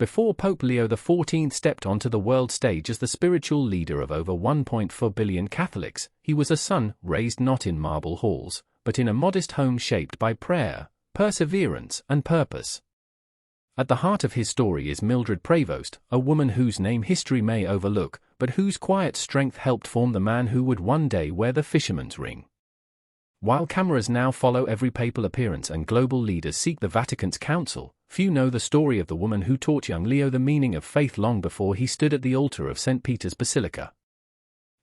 Before Pope Leo XIV stepped onto the world stage as the spiritual leader of over 1.4 billion Catholics, he was a son raised not in marble halls, but in a modest home shaped by prayer, perseverance, and purpose. At the heart of his story is Mildred Prevost, a woman whose name history may overlook, but whose quiet strength helped form the man who would one day wear the fisherman's ring. While cameras now follow every papal appearance and global leaders seek the Vatican's counsel, few know the story of the woman who taught young Leo the meaning of faith long before he stood at the altar of St. Peter's Basilica.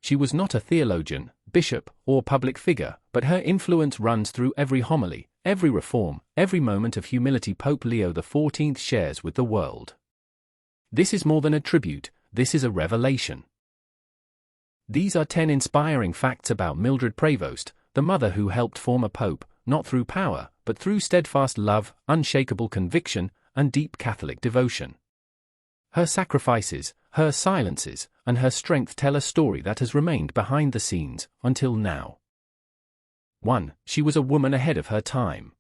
She was not a theologian, bishop, or public figure, but her influence runs through every homily, every reform, every moment of humility Pope Leo XIV shares with the world. This is more than a tribute, this is a revelation. These are 10 inspiring facts about Mildred Prevost, the mother who helped form a pope, not through power, but through steadfast love, unshakable conviction, and deep Catholic devotion. Her sacrifices, her silences, and her strength tell a story that has remained behind the scenes, until now. 1. She was a woman ahead of her time.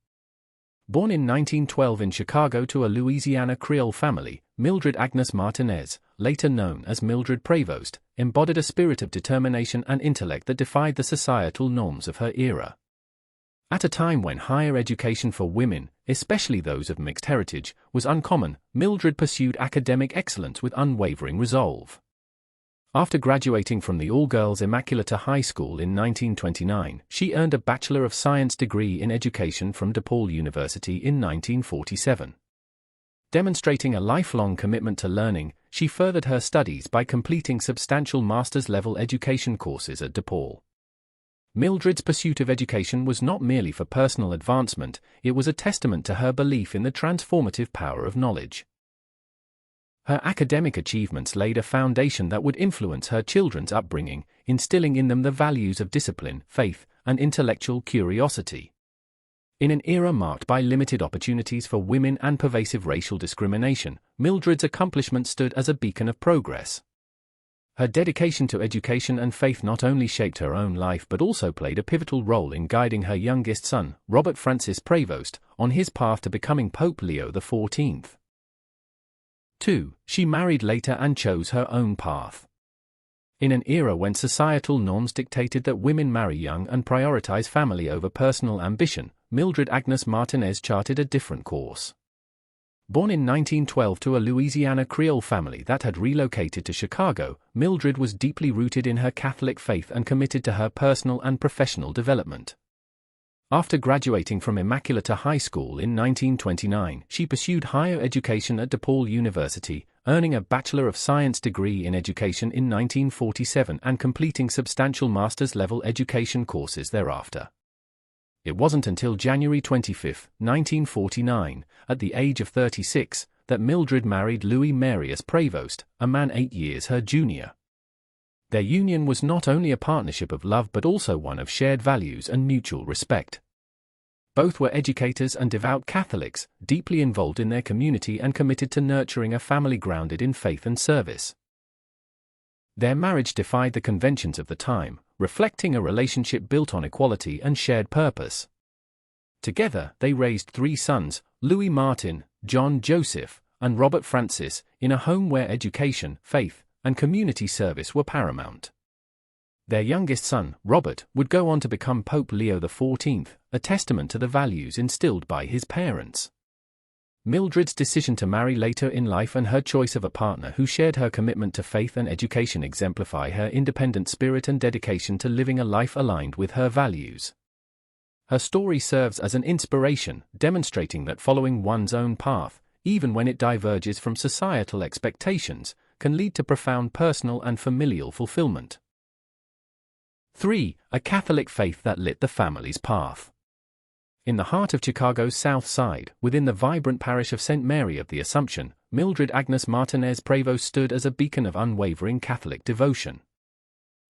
Born in 1912 in Chicago to a Louisiana Creole family, Mildred Agnes Martinez, later known as Mildred Prevost, embodied a spirit of determination and intellect that defied the societal norms of her era. At a time when higher education for women, especially those of mixed heritage, was uncommon, Mildred pursued academic excellence with unwavering resolve. After graduating from the all-girls Immaculata High School in 1929, she earned a Bachelor of Science degree in Education from DePaul University in 1947. Demonstrating a lifelong commitment to learning, she furthered her studies by completing substantial master's-level education courses at DePaul. Mildred's pursuit of education was not merely for personal advancement, it was a testament to her belief in the transformative power of knowledge. Her academic achievements laid a foundation that would influence her children's upbringing, instilling in them the values of discipline, faith, and intellectual curiosity. In an era marked by limited opportunities for women and pervasive racial discrimination, Mildred's accomplishments stood as a beacon of progress. Her dedication to education and faith not only shaped her own life but also played a pivotal role in guiding her youngest son, Robert Francis Prevost, on his path to becoming Pope Leo XIV. 2. She married later and chose her own path. In an era when societal norms dictated that women marry young and prioritize family over personal ambition, Mildred Agnes Martinez charted a different course. Born in 1912 to a Louisiana Creole family that had relocated to Chicago, Mildred was deeply rooted in her Catholic faith and committed to her personal and professional development. After graduating from Immaculata High School in 1929, she pursued higher education at DePaul University, earning a Bachelor of Science degree in Education in 1947 and completing substantial master's-level education courses thereafter. It wasn't until January 25, 1949, at the age of 36, that Mildred married Louis Marius Prevost, a man 8 years her junior. Their union was not only a partnership of love but also one of shared values and mutual respect. Both were educators and devout Catholics, deeply involved in their community and committed to nurturing a family grounded in faith and service. Their marriage defied the conventions of the time, reflecting a relationship built on equality and shared purpose. Together, they raised 3 sons, Louis Martin, John Joseph, and Robert Francis, in a home where education, faith, and community service were paramount. Their youngest son, Robert, would go on to become Pope Leo XIV, a testament to the values instilled by his parents. Mildred's decision to marry later in life and her choice of a partner who shared her commitment to faith and education exemplify her independent spirit and dedication to living a life aligned with her values. Her story serves as an inspiration, demonstrating that following one's own path, even when it diverges from societal expectations, can lead to profound personal and familial fulfillment. 3. A Catholic faith that lit the family's path. In the heart of Chicago's South Side, within the vibrant parish of St. Mary of the Assumption, Mildred Agnes Martinez Prevost stood as a beacon of unwavering Catholic devotion.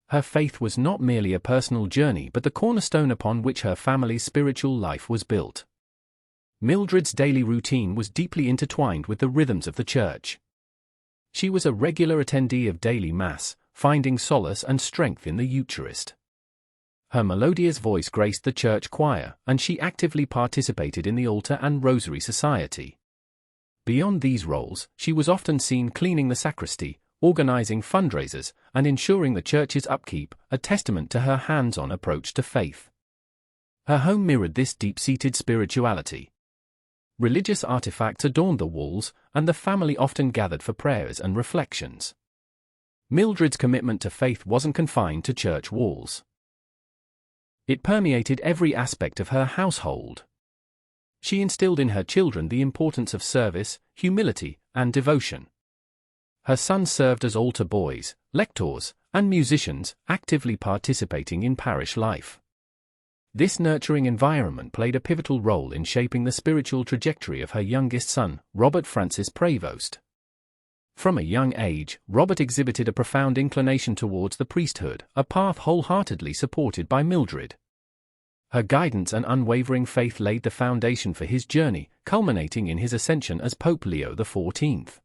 Her faith was not merely a personal journey but the cornerstone upon which her family's spiritual life was built. Mildred's daily routine was deeply intertwined with the rhythms of the Church. She was a regular attendee of daily Mass, finding solace and strength in the Eucharist. Her melodious voice graced the church choir, and she actively participated in the altar and rosary society. Beyond these roles, she was often seen cleaning the sacristy, organizing fundraisers, and ensuring the church's upkeep, a testament to her hands-on approach to faith. Her home mirrored this deep-seated spirituality. Religious artifacts adorned the walls, and the family often gathered for prayers and reflections. Mildred's commitment to faith wasn't confined to church walls. It permeated every aspect of her household. She instilled in her children the importance of service, humility, and devotion. Her sons served as altar boys, lectors, and musicians, actively participating in parish life. This nurturing environment played a pivotal role in shaping the spiritual trajectory of her youngest son, Robert Francis Prevost. From a young age, Robert exhibited a profound inclination towards the priesthood, a path wholeheartedly supported by Mildred. Her guidance and unwavering faith laid the foundation for his journey, culminating in his ascension as Pope Leo XIV.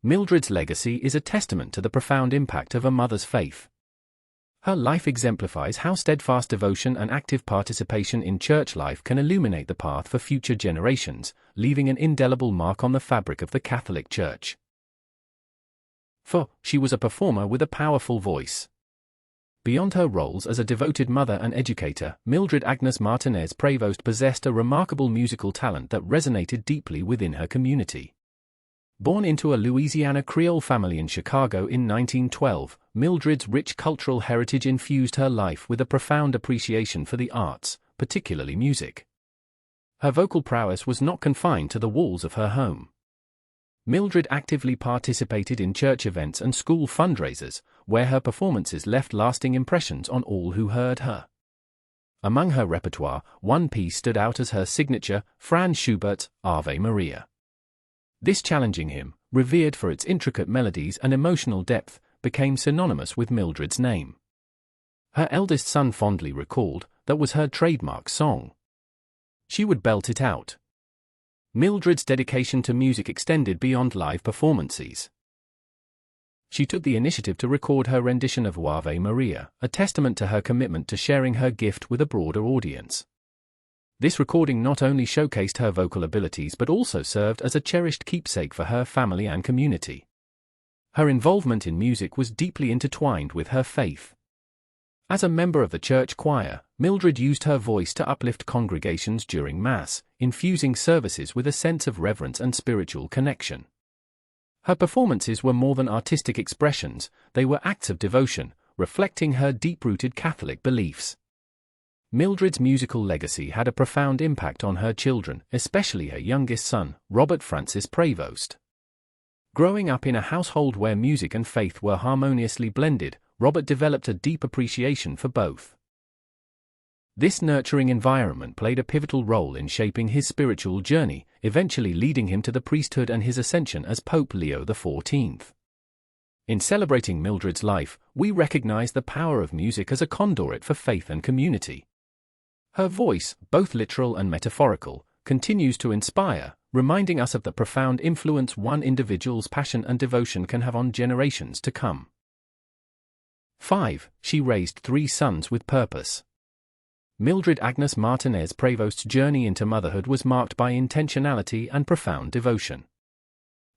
Mildred's legacy is a testament to the profound impact of a mother's faith. Her life exemplifies how steadfast devotion and active participation in church life can illuminate the path for future generations, leaving an indelible mark on the fabric of the Catholic Church. For she was a performer with a powerful voice. Beyond her roles as a devoted mother and educator, Mildred Agnes Martinez Prevost possessed a remarkable musical talent that resonated deeply within her community. Born into a Louisiana Creole family in Chicago in 1912, Mildred's rich cultural heritage infused her life with a profound appreciation for the arts, particularly music. Her vocal prowess was not confined to the walls of her home. Mildred actively participated in church events and school fundraisers, where her performances left lasting impressions on all who heard her. Among her repertoire, one piece stood out as her signature, Franz Schubert's Ave Maria. This challenging hymn, revered for its intricate melodies and emotional depth, became synonymous with Mildred's name. Her eldest son fondly recalled, that was her trademark song. She would belt it out. Mildred's dedication to music extended beyond live performances. She took the initiative to record her rendition of Ave Maria, a testament to her commitment to sharing her gift with a broader audience. This recording not only showcased her vocal abilities but also served as a cherished keepsake for her family and community. Her involvement in music was deeply intertwined with her faith. As a member of the church choir, Mildred used her voice to uplift congregations during Mass, infusing services with a sense of reverence and spiritual connection. Her performances were more than artistic expressions, they were acts of devotion, reflecting her deep-rooted Catholic beliefs. Mildred's musical legacy had a profound impact on her children, especially her youngest son, Robert Francis Prevost. Growing up in a household where music and faith were harmoniously blended, Robert developed a deep appreciation for both. This nurturing environment played a pivotal role in shaping his spiritual journey, eventually leading him to the priesthood and his ascension as Pope Leo XIV. In celebrating Mildred's life, we recognize the power of music as a conduit for faith and community. Her voice, both literal and metaphorical, continues to inspire, reminding us of the profound influence one individual's passion and devotion can have on generations to come. 5. She raised 3 sons with purpose. Mildred Agnes Martinez Prevost's journey into motherhood was marked by intentionality and profound devotion.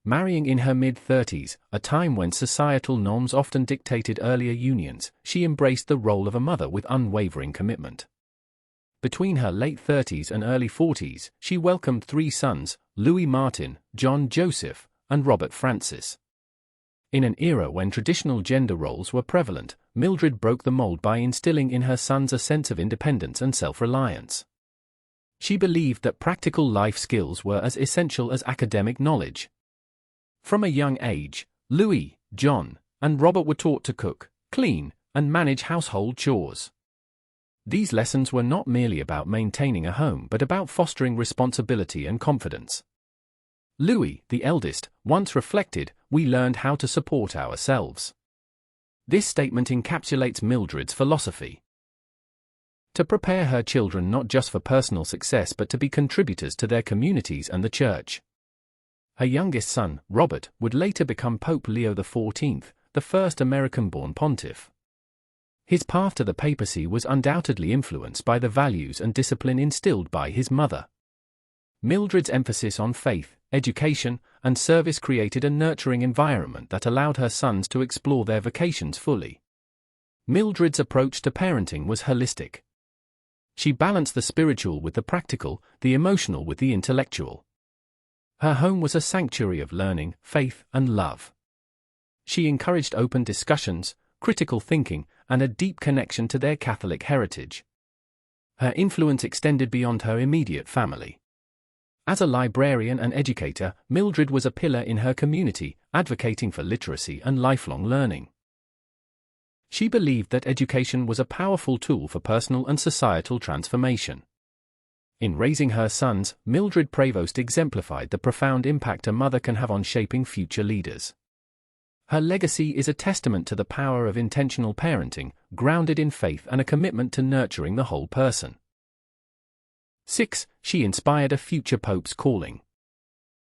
Marrying in her mid-30s, a time when societal norms often dictated earlier unions, she embraced the role of a mother with unwavering commitment. Between her late 30s and early 40s, she welcomed 3 sons, Louis Martin, John Joseph, and Robert Francis. In an era when traditional gender roles were prevalent, Mildred broke the mold by instilling in her sons a sense of independence and self-reliance. She believed that practical life skills were as essential as academic knowledge. From a young age, Louis, John, and Robert were taught to cook, clean, and manage household chores. These lessons were not merely about maintaining a home but about fostering responsibility and confidence. Louis, the eldest, once reflected, "We learned how to support ourselves." This statement encapsulates Mildred's philosophy. To prepare her children not just for personal success but to be contributors to their communities and the Church. Her youngest son, Robert, would later become Pope Leo XIV, the first American-born pontiff. His path to the papacy was undoubtedly influenced by the values and discipline instilled by his mother. Mildred's emphasis on faith, education, and service created a nurturing environment that allowed her sons to explore their vocations fully. Mildred's approach to parenting was holistic. She balanced the spiritual with the practical, the emotional with the intellectual. Her home was a sanctuary of learning, faith, and love. She encouraged open discussions, critical thinking, and a deep connection to their Catholic heritage. Her influence extended beyond her immediate family. As a librarian and educator, Mildred was a pillar in her community, advocating for literacy and lifelong learning. She believed that education was a powerful tool for personal and societal transformation. In raising her sons, Mildred Prevost exemplified the profound impact a mother can have on shaping future leaders. Her legacy is a testament to the power of intentional parenting, grounded in faith and a commitment to nurturing the whole person. 6. She inspired a future pope's calling.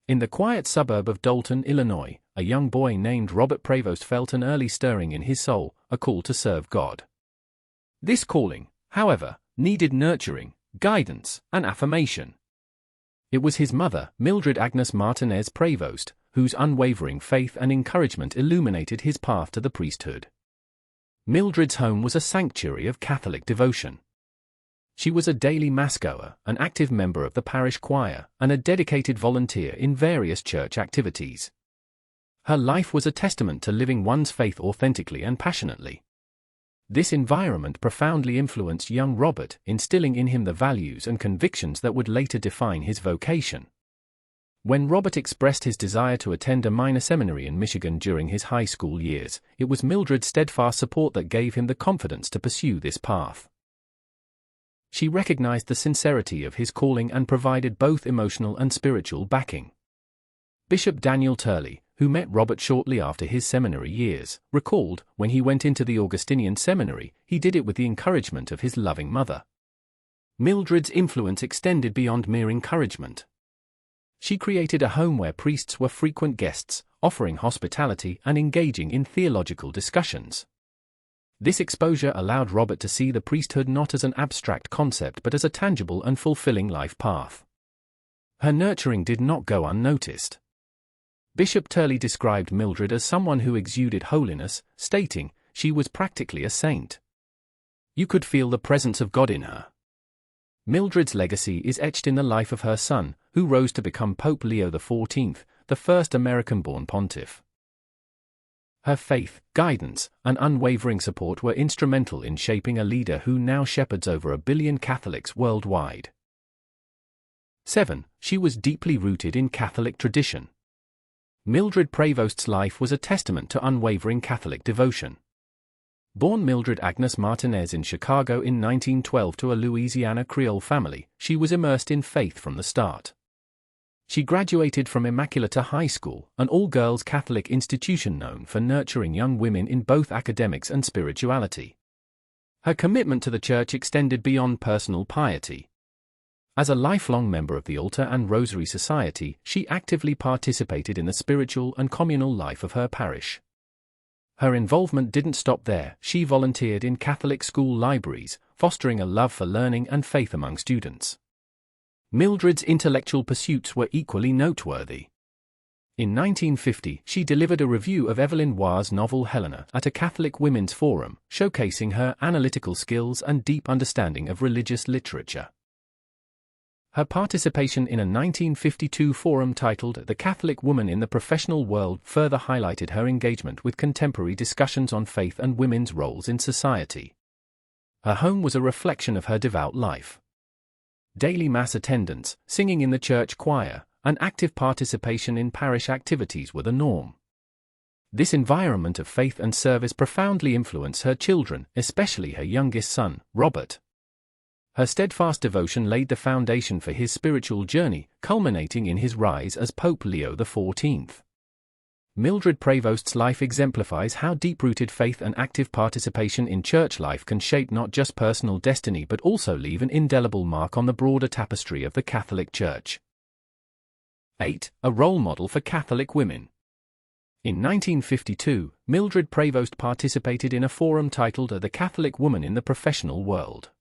In the quiet suburb of Dalton, Illinois, a young boy named Robert Prevost felt an early stirring in his soul, a call to serve God. This calling, however, needed nurturing, guidance, and affirmation. It was his mother, Mildred Agnes Martinez Prevost, whose unwavering faith and encouragement illuminated his path to the priesthood. Mildred's home was a sanctuary of Catholic devotion. She was a daily massgoer, an active member of the parish choir, and a dedicated volunteer in various church activities. Her life was a testament to living one's faith authentically and passionately. This environment profoundly influenced young Robert, instilling in him the values and convictions that would later define his vocation. When Robert expressed his desire to attend a minor seminary in Michigan during his high school years, it was Mildred's steadfast support that gave him the confidence to pursue this path. She recognized the sincerity of his calling and provided both emotional and spiritual backing. Bishop Daniel Turley, who met Robert shortly after his seminary years, recalled, when he went into the Augustinian seminary, he did it with the encouragement of his loving mother. Mildred's influence extended beyond mere encouragement. She created a home where priests were frequent guests, offering hospitality and engaging in theological discussions. This exposure allowed Robert to see the priesthood not as an abstract concept but as a tangible and fulfilling life path. Her nurturing did not go unnoticed. Bishop Turley described Mildred as someone who exuded holiness, stating, "She was practically a saint. You could feel the presence of God in her." Mildred's legacy is etched in the life of her son, who rose to become Pope Leo XIV, the first American-born pontiff. Her faith, guidance, and unwavering support were instrumental in shaping a leader who now shepherds over 1 billion Catholics worldwide. 7. She was deeply rooted in Catholic tradition. Mildred Prevost's life was a testament to unwavering Catholic devotion. Born Mildred Agnes Martinez in Chicago in 1912 to a Louisiana Creole family, she was immersed in faith from the start. She graduated from Immaculata High School, an all-girls Catholic institution known for nurturing young women in both academics and spirituality. Her commitment to the Church extended beyond personal piety. As a lifelong member of the Altar and Rosary Society, she actively participated in the spiritual and communal life of her parish. Her involvement didn't stop there. She volunteered in Catholic school libraries, fostering a love for learning and faith among students. Mildred's intellectual pursuits were equally noteworthy. In 1950, she delivered a review of Evelyn Waugh's novel Helena at a Catholic women's forum, showcasing her analytical skills and deep understanding of religious literature. Her participation in a 1952 forum titled The Catholic Woman in the Professional World further highlighted her engagement with contemporary discussions on faith and women's roles in society. Her home was a reflection of her devout life. Daily mass attendance, singing in the church choir, and active participation in parish activities were the norm. This environment of faith and service profoundly influenced her children, especially her youngest son, Robert. Her steadfast devotion laid the foundation for his spiritual journey, culminating in his rise as Pope Leo XIV. Mildred Prevost's life exemplifies how deep-rooted faith and active participation in church life can shape not just personal destiny but also leave an indelible mark on the broader tapestry of the Catholic Church. 8. A role model for Catholic women. In 1952, Mildred Prevost participated in a forum titled The Catholic Woman in the Professional World.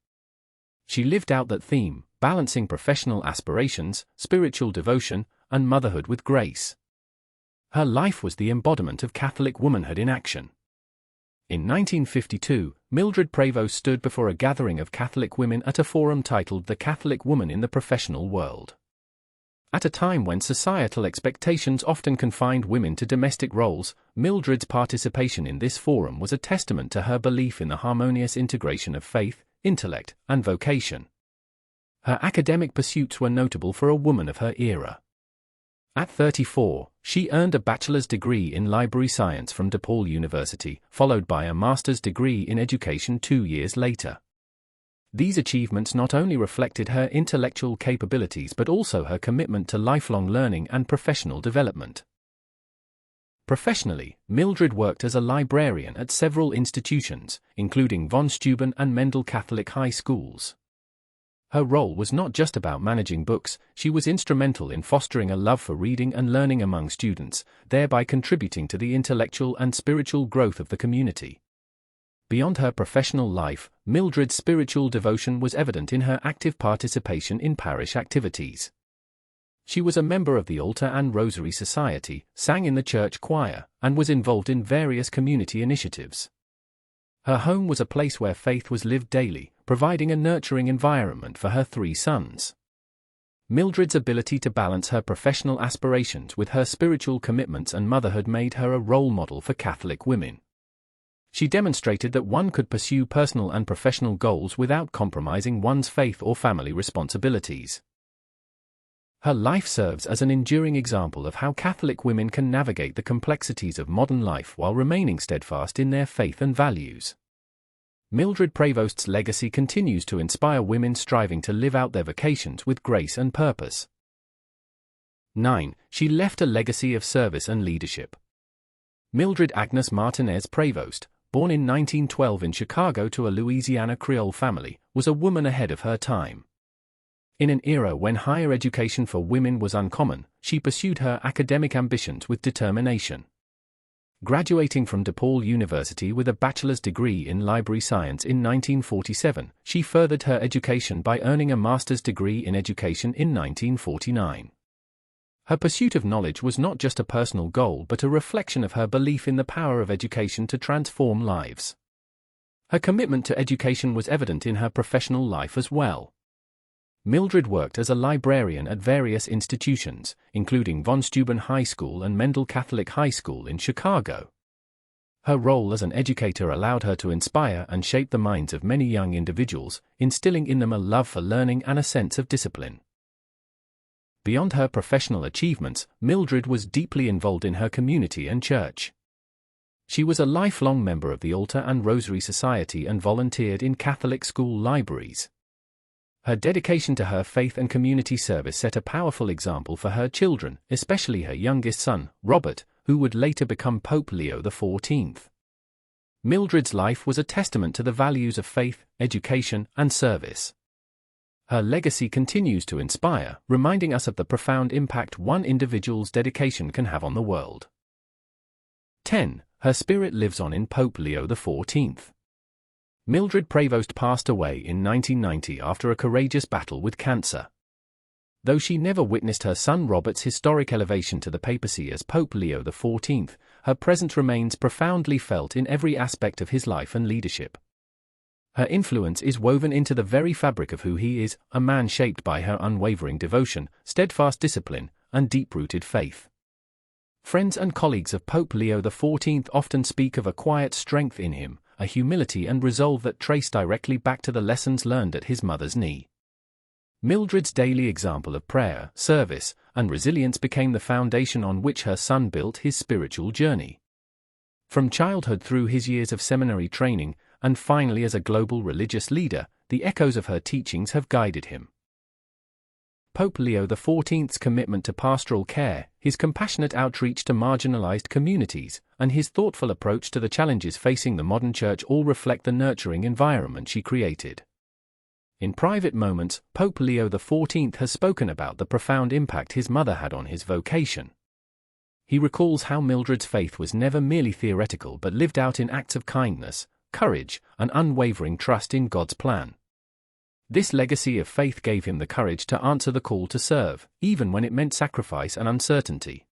She lived out that theme, balancing professional aspirations, spiritual devotion, and motherhood with grace. Her life was the embodiment of Catholic womanhood in action. In 1952, Mildred Prevost stood before a gathering of Catholic women at a forum titled The Catholic Woman in the Professional World. At a time when societal expectations often confined women to domestic roles, Mildred's participation in this forum was a testament to her belief in the harmonious integration of faith, intellect, and vocation. Her academic pursuits were notable for a woman of her era. At 34, she earned a bachelor's degree in library science from DePaul University, followed by a master's degree in education 2 years later. These achievements not only reflected her intellectual capabilities but also her commitment to lifelong learning and professional development. Professionally, Mildred worked as a librarian at several institutions, including von Steuben and Mendel Catholic high schools. Her role was not just about managing books, she was instrumental in fostering a love for reading and learning among students, thereby contributing to the intellectual and spiritual growth of the community. Beyond her professional life, Mildred's spiritual devotion was evident in her active participation in parish activities. She was a member of the Altar and Rosary Society, sang in the church choir, and was involved in various community initiatives. Her home was a place where faith was lived daily, providing a nurturing environment for her 3 sons. Mildred's ability to balance her professional aspirations with her spiritual commitments and motherhood made her a role model for Catholic women. She demonstrated that one could pursue personal and professional goals without compromising one's faith or family responsibilities. Her life serves as an enduring example of how Catholic women can navigate the complexities of modern life while remaining steadfast in their faith and values. Mildred Prevost's legacy continues to inspire women striving to live out their vocations with grace and purpose. 9. She left a legacy of service and leadership. Mildred Agnes Martinez Prevost, born in 1912 in Chicago to a Louisiana Creole family, was a woman ahead of her time. In an era when higher education for women was uncommon, she pursued her academic ambitions with determination. Graduating from DePaul University with a bachelor's degree in library science in 1947, she furthered her education by earning a master's degree in education in 1949. Her pursuit of knowledge was not just a personal goal but a reflection of her belief in the power of education to transform lives. Her commitment to education was evident in her professional life as well. Mildred worked as a librarian at various institutions, including von Steuben High School and Mendel Catholic High School in Chicago. Her role as an educator allowed her to inspire and shape the minds of many young individuals, instilling in them a love for learning and a sense of discipline. Beyond her professional achievements, Mildred was deeply involved in her community and church. She was a lifelong member of the Altar and Rosary Society and volunteered in Catholic school libraries. Her dedication to her faith and community service set a powerful example for her children, especially her youngest son, Robert, who would later become Pope Leo XIV. Mildred's life was a testament to the values of faith, education, and service. Her legacy continues to inspire, reminding us of the profound impact one individual's dedication can have on the world. 10. Her spirit lives on in Pope Leo XIV. Mildred Prevost passed away in 1990 after a courageous battle with cancer. Though she never witnessed her son Robert's historic elevation to the papacy as Pope Leo XIV, her presence remains profoundly felt in every aspect of his life and leadership. Her influence is woven into the very fabric of who he is, a man shaped by her unwavering devotion, steadfast discipline, and deep-rooted faith. Friends and colleagues of Pope Leo XIV often speak of a quiet strength in him, a humility and resolve that trace directly back to the lessons learned at his mother's knee. Mildred's daily example of prayer, service, and resilience became the foundation on which her son built his spiritual journey. From childhood through his years of seminary training, and finally as a global religious leader, the echoes of her teachings have guided him. Pope Leo XIV's commitment to pastoral care, his compassionate outreach to marginalized communities, and his thoughtful approach to the challenges facing the modern church all reflect the nurturing environment she created. In private moments, Pope Leo XIV has spoken about the profound impact his mother had on his vocation. He recalls how Mildred's faith was never merely theoretical but lived out in acts of kindness, courage, and unwavering trust in God's plan. This legacy of faith gave him the courage to answer the call to serve, even when it meant sacrifice and uncertainty.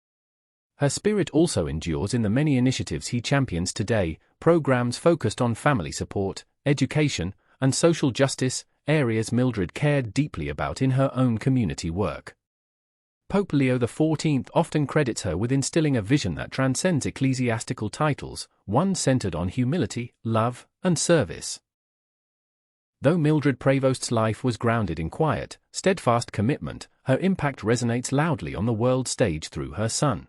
Her spirit also endures in the many initiatives he champions today, programs focused on family support, education, and social justice, areas Mildred cared deeply about in her own community work. Pope Leo XIV often credits her with instilling a vision that transcends ecclesiastical titles, one centered on humility, love, and service. Though Mildred Prevost's life was grounded in quiet, steadfast commitment, her impact resonates loudly on the world stage through her son.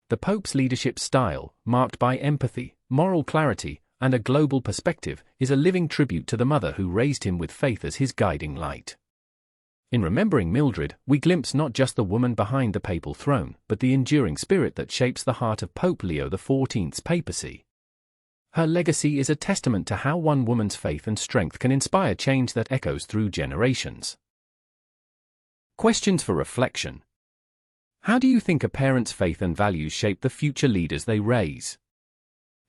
The Pope's leadership style, marked by empathy, moral clarity, and a global perspective, is a living tribute to the mother who raised him with faith as his guiding light. In remembering Mildred, we glimpse not just the woman behind the papal throne, but the enduring spirit that shapes the heart of Pope Leo XIV's papacy. Her legacy is a testament to how one woman's faith and strength can inspire change that echoes through generations. Questions for reflection. How do you think a parent's faith and values shape the future leaders they raise?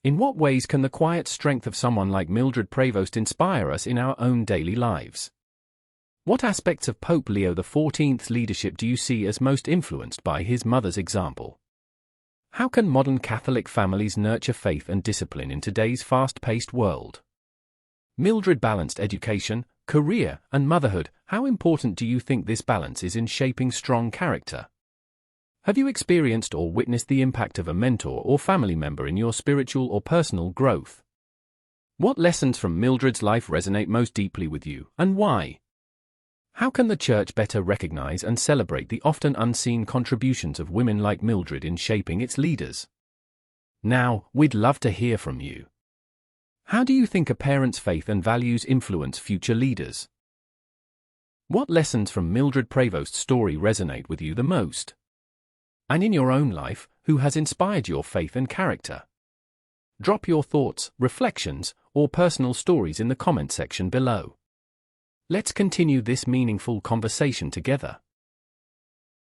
In what ways can the quiet strength of someone like Mildred Prevost inspire us in our own daily lives? What aspects of Pope Leo XIV's leadership do you see as most influenced by his mother's example? How can modern Catholic families nurture faith and discipline in today's fast-paced world? Mildred balanced education, career, and motherhood. How important do you think this balance is in shaping strong character? Have you experienced or witnessed the impact of a mentor or family member in your spiritual or personal growth? What lessons from Mildred's life resonate most deeply with you, and why? How can the Church better recognize and celebrate the often unseen contributions of women like Mildred in shaping its leaders? Now, we'd love to hear from you. How do you think a parent's faith and values influence future leaders? What lessons from Mildred Prevost's story resonate with you the most? And in your own life, who has inspired your faith and character? Drop your thoughts, reflections, or personal stories in the comment section below. Let's continue this meaningful conversation together.